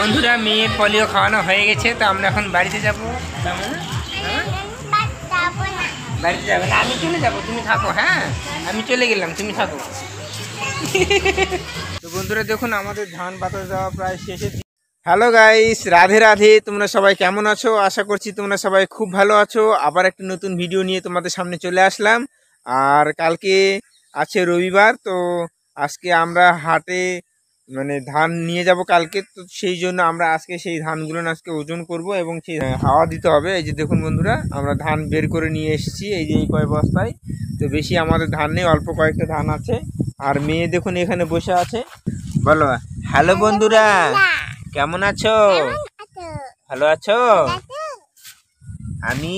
বন্ধুরা মেয়ের পোলিও খাওয়ানো হয়ে গেছে, তো আমরা এখন বাড়িতে যাবো। বাড়িতে যাবে না, আমি চলে যাবো, তুমি থাকো। হ্যাঁ আমি চলে গেলাম, তুমি থাকো। তো বন্ধুরা দেখুন আমাদের ধান বাতাস দেওয়া প্রায় শেষের দিকে। Hello guys, Radhe Radhe. তোমরা সবাই কেমন আছো? আশা করছি তোমরা সবাই খুব ভালো আছো। আবার একটা নতুন ভিডিও নিয়ে তোমাদের সামনে চলে আসলাম। আর কালকে আছে রবিবার, তো আজকে আমরা হাটে মানে ধান নিয়ে যাব কালকে, তো সেই জন্য আমরা আজকে সেই ধানগুলো আজকে ওজন করব এবং সেই হাওয়া দিতে হবে। এই যে দেখুন বন্ধুরা, আমরা ধান বের করে নিয়ে এসেছি এই যে এই কয় বস্তায়। তো বেশি আমাদের ধান নেই, অল্প কয়েকটা ধান আছে। আর মেয়ে দেখুন এখানে বসে আছে। বলো হ্যালো বন্ধুরা, কেমন আছো? ভালো আছো? আমি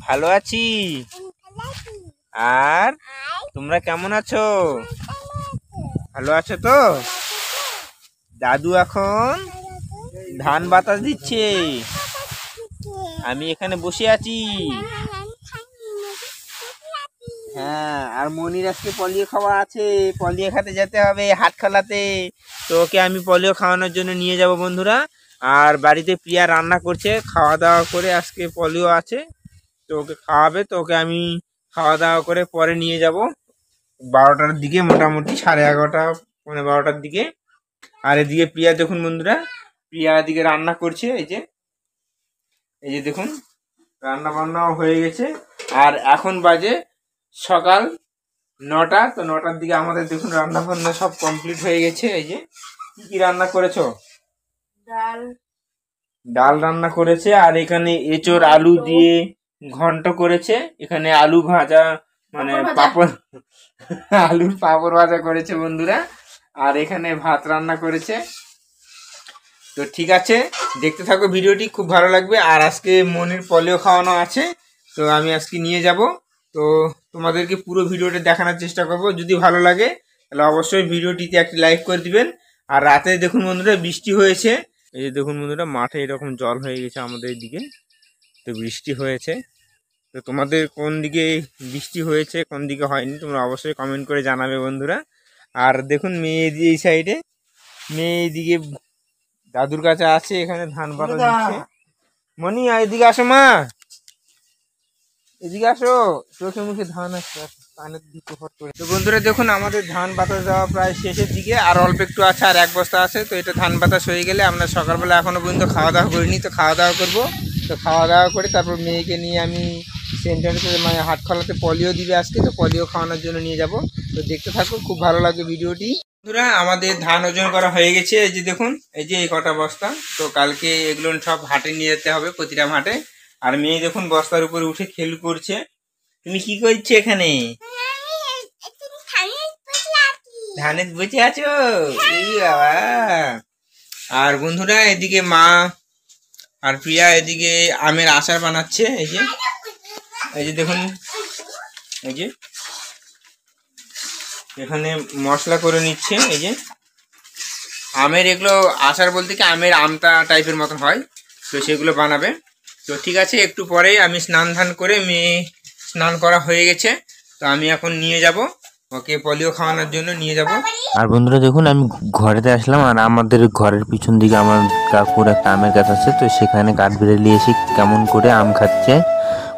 ভালো আছি। আর তোমরা কেমন আছো? ভালো আছো তো? দাদু এখন ধান বাতাস দিচ্ছে, আমি এখানে বসে আছি। হ্যাঁ, আর মনির আজকে পোলিও খাওয়া আছে, পোলিও খেতে যেতে হবে হাট খেলাতে। তো ওকে আমি পোলিও খাওয়ানোর জন্য নিয়ে যাব বন্ধুরা। আর বাড়িতে প্রিয়া রান্না করছে, খাওয়া দাওয়া করে আজকে পোলিও আছে তো ওকে খাওয়াবে। তো ওকে আমি খাওয়া দাওয়া করে পরে নিয়ে যাব 12টার দিকে, মোটামুটি 11:30 পৌনে 12টার দিকে। আর এদিকে প্রিয়া দেখুন বন্ধুরা, প্রিয়া এদিকে রান্না করছে। এই যে দেখুন রান্না বান্নাও হয়ে গেছে। আর এখন বাজে সকাল 9টা। তো 9টার দিকে আমাদের দেখুন রান্না বান্না সব কমপ্লিট হয়ে গেছে। এই যে কি রান্না করেছো? ডাল রান্না করেছে। আর এখানে এঁচোড় আলু দিয়ে ঘন্ট করেছে। এখানে আলু ভাজা মানে পাপড়, আলুর পাপড় ভাজা করেছে বন্ধুরা। আর এখানে ভাত রান্না করেছে। তো ঠিক আছে, দেখতে থাকো ভিডিওটি, খুব ভালো লাগবে। আর আজকে মনির পোলিও খাওয়ানো আছে, তো আমি আজকে নিয়ে যাব। তো তোমাদেরকে পুরো ভিডিওটা দেখানোর চেষ্টা করব। যদি ভালো লাগে তাহলে অবশ্যই ভিডিওটিতে একটি লাইক করে দিবেন। আর রাতে দেখুন বন্ধুরা বৃষ্টি হয়েছে। এই যে দেখুন বন্ধুরা মাঠে এরকম জল হয়ে গেছে আমাদের দিকে, তো বৃষ্টি হয়েছে। তো তোমাদের কোন দিকে বৃষ্টি হয়েছে কোন দিকে হয়নি তোমরা অবশ্যই কমেন্ট করে জানাবে বন্ধুরা। আর দেখুন মেয়ে এই সাইডে, মেয়ে এইদিকে দাদুর কাছে আছে, এখানে ধান বাতা দিচ্ছে। মনি এদিকে আসো, মা এদিকে আসো, চোখে মুখে ধান আসছে, কানের দিকে ফট করে। তো বন্ধুরা দেখুন আমাদের ধান বাতাস দেওয়া প্রায় শেষের দিকে, আর অল্প একটু আছে, আর 1 বস্তা আছে। তো এটা ধান বাতাস হয়ে গেলে আমরা সকালবেলা এখনো পর্যন্ত খাওয়া দাওয়া করিনি, তো খাওয়া দাওয়া করবো। তো খাওয়া দাওয়া করে তারপর মেয়েকে নিয়ে আমি সেন্টারে মানে হাট খোলাতে পোলিও দিবে আজকে, তো পোলিও খাওয়ানোর জন্য নিয়ে যাব। তো দেখতে থাকো, খুব ভালো লাগবে ভিডিওটি। বন্ধুরা আমাদের ধান ওজন করা হয়ে গেছে। এই যে দেখুন এই যে এই কটা বস্তা। তো কালকে এগুলো সব হাটে নিয়ে যেতে হবে, প্রতিটা হাটে। আর মেয়ে দেখুন বস্তার উপরে উঠে খেল করছে। তুমি কি করছো এখানে? ধানের বসে আছো? এই বাবা। আর বন্ধুরা এদিকে মা আর প্রিয়া এদিকে আমের আচার বানাচ্ছে। এই যে দেখুন, এই যে এখানে মশলা করে নিচ্ছে। এই যে আমের এগুলো আচার বলতে কি আমের আমটা টাইপের মতন হয়, তো সেগুলো বানাবে। তো ঠিক আছে, একটু পরেই আমি স্নান ধান করে, মেয়ে স্নান করা হয়ে গেছে, তো আমি এখন নিয়ে যাব ওকে পোলিও খাওয়ানোর জন্য নিয়ে যাব। আর বন্ধুরা দেখুন আমি ঘরেতে আসলাম, আর আমাদের ঘরের পিছন দিকে আমার কাকুর একটা আমের গাছ আছে, তো সেখানে কাঠবিড়ালি এসে কেমন করে আম খাচ্ছে,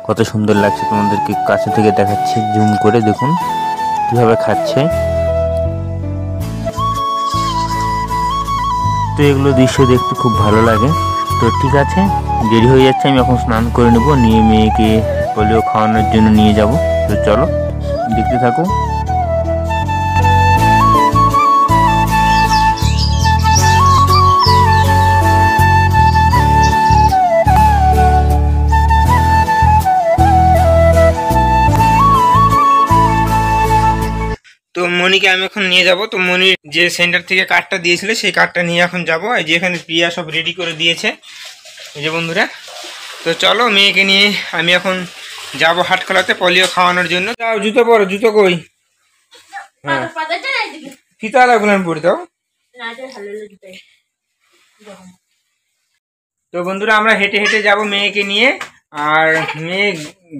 কত সুন্দর লাগছে। তোমাদেরকে কাছে থেকে দেখাচ্ছি, জুম করে দেখুন কিভাবে খাচ্ছে। তো এগুলো দৃশ্য দেখতে খুব ভালো লাগে। তো ঠিক আছে, দেরি হয়ে যাচ্ছে, আমি এখন স্নান করে নেব, নিয়ে মেয়েকে পোলিও খাওয়ানোর জন্য নিয়ে যাব। তো চলো দেখতে থাকো। তো মনিকে আমি এখন নিয়ে যাব। তো মনির যে সেন্টার থেকে কার্ডটা দিয়েছিল সেই কার্ডটা নিয়ে এখন যাব। এই যে এখানে প্রিয়া সব রেডি করে দিয়েছে, এই যে বন্ধুরা। তো চলো মেয়েকে নিয়ে আমি এখন যাব হাট খোলাতে পোলিও খাওয়ানোর জন্য। যাও জুতো পরো, জুতো কই? হ্যাঁ ফিতা লাগলো পরে দাও। তো বন্ধুরা আমরা হেঁটে হেঁটে যাব মেয়েকে নিয়ে। আর মেয়ে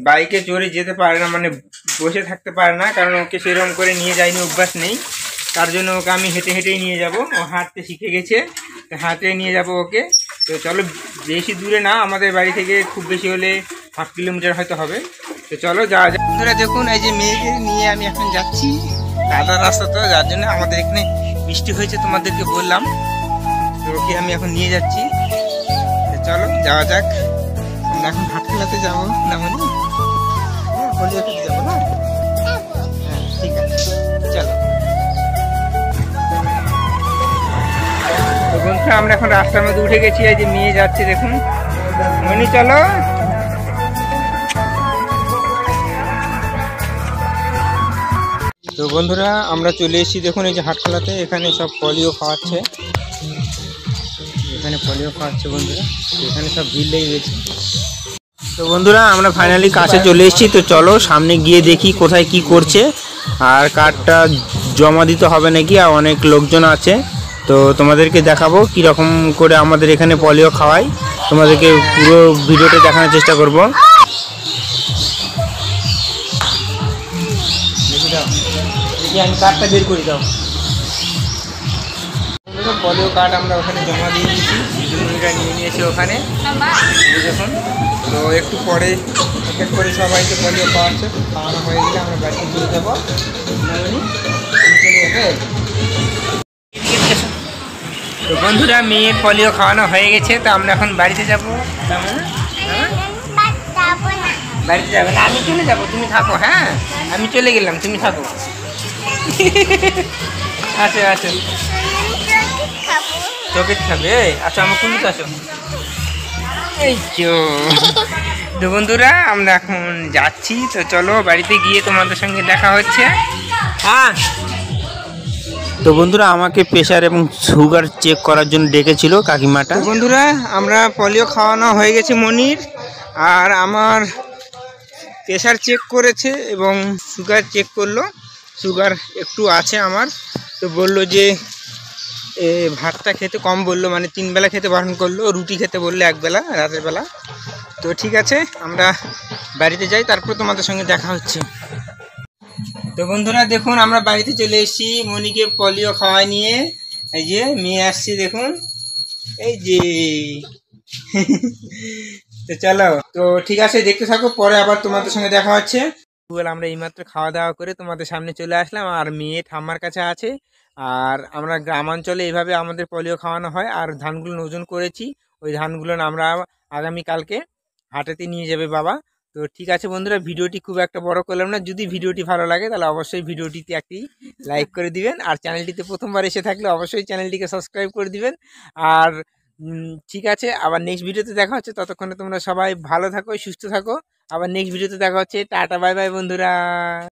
বাইকে চড়ে যেতে পারে না, মানে বসে থাকতে পারে না, কারণ ওকে সেরকম করে নিয়ে যাইনি, অভ্যাস নেই। তার জন্য ওকে আমি হেঁটে হেঁটেই নিয়ে যাব। ও হাঁটতে শিখে গেছে, তো হাঁটে নিয়ে যাব ওকে। তো চলো, বেশি দূরে না, আমাদের বাড়ি থেকে খুব বেশি হলে 5 কিলোমিটার হয়তো হবে। তো চলো যাওয়া যাক। বন্ধুরা দেখুন, এই যে মেয়েকে নিয়ে আমি এখন যাচ্ছি, কাদা রাস্তা তো, যার জন্য আমাদের এখানে বৃষ্টি হয়েছে, তোমাদেরকে বললাম। তো ওকে আমি এখন নিয়ে যাচ্ছি। তো চলো যাওয়া যাক। আমরা এখন হাটখোলাতে যাবো না মানে, হলিউডে যাবো না? হ্যাঁ ঠিক আছে, চলো। তো বন্ধুরা আমরা এখন রাস্তার মধ্যে উঠে গেছি, এই যে মেয়ে যাচ্ছে দেখুন। মনি চলো। তো বন্ধুরা আমরা চলে এসেছি দেখুন, এই যে হাটখোলাতে। এখানে সব পলিও খাওয়াচ্ছে, এখানে পলিও খাওয়াচ্ছে বন্ধুরা। এখানে সব ভিড় লেগে গেছে। তো বন্ধুরা আমরা ফাইনালি কাছে চলে এসেছি। তো চলো সামনে গিয়ে দেখি কোথায় কি করছে, আর কার্ডটা জমা দিতে হবে নাকি, আর অনেক লোকজন আছে। তো তোমাদেরকে দেখাবো কীরকম করে আমাদের এখানে পলিও খাওয়াই, তোমাদেরকে পুরো ভিডিওটা দেখানোর চেষ্টা করব। আমি কার্ডটা বের করে দাও। পলিও কার্ড আমরা ওখানে জমা দিয়ে দিয়েছি, দিদিমণিরা নিয়ে নিয়েছে ওখানে দেখুন। তো একটু পরে এক এক করে সবাইকে পলিও খাওয়াচ্ছে, খাওয়ানো হয়ে গেলে আমরা বাড়িতে চলে যাবো। তো বন্ধুরা মেয়ের পলিও খাওয়ানো হয়ে গেছে, তো আমরা এখন বাড়িতে যাবো। বাড়িতে যাবে না, আমি চলে যাবো, তুমি থাকো। হ্যাঁ আমি চলে গেলাম, তুমি থাকো। আচ্ছা আচ্ছা, চকেট খাবে? আচ্ছা আমার কোন দিকে আসো। এই তো বন্ধুরা আমরা এখন যাচ্ছি। তো চলো বাড়িতে গিয়ে তোমাদের সঙ্গে দেখা হচ্ছে। হ্যাঁ। তো বন্ধুরা আমাকে প্রেশার এবং সুগার চেক করার জন্য ডেকেছিল কাকিমাটা। তো বন্ধুরা আমরা পলিও খাওয়ানো হয়ে গেছে মনির, আর আমার প্রেশার চেক করেছে এবং সুগার চেক করলো। সুগার একটু আছে আমার। তো বললো যে ভাতটা খেতে কম বললো, মানে 3 বেলা খেতে বারণ করলো, রুটি খেতে বললো 1 বেলা রাতের বেলা। তো ঠিক আছে আমরা বাড়িতে যাই, তারপর তোমাদের সঙ্গে দেখা হচ্ছে। তো বন্ধুরা দেখুন আমরা বাড়িতে চলে এসেছি মনিকে পলিও খাওয়াই নিয়ে। এই যে মেয়ে আসছে দেখুন, এই যে। তো চলো, তো ঠিক আছে দেখতে থাকো, পরে আবার তোমাদের সঙ্গে দেখা হচ্ছে। আমরা এইমাত্র খাওয়া দাওয়া করে তোমাদের সামনে চলে আসলাম, আর মেয়ে ঠাম্মার কাছে আছে। আর আমরা গ্রামাঞ্চলে এইভাবে আমাদের পলিও খাওয়ানো হয়। আর ধানগুলো ওজন করেছি, ওই ধানগুলো আমরা আগামীকালকে হাটেতে নিয়ে যাবে বাবা। তো ঠিক আছে বন্ধুরা, ভিডিওটি খুব একটা বড় করলাম না। যদি ভিডিওটি ভালো লাগে তাহলে অবশ্যই ভিডিওটিতে একটি লাইক করে দিবেন, আর চ্যানেলটিতে প্রথমবার এসে থাকলে অবশ্যই চ্যানেলটিকে সাবস্ক্রাইব করে দিবেন। আর ঠিক আছে, আবার নেক্সট ভিডিওতে দেখা হচ্ছে। ততক্ষণে তোমরা সবাই ভালো থাকো, সুস্থ থাকো। আবার নেক্সট ভিডিওতে দেখা হচ্ছে। টাটা বাই বাই বন্ধুরা।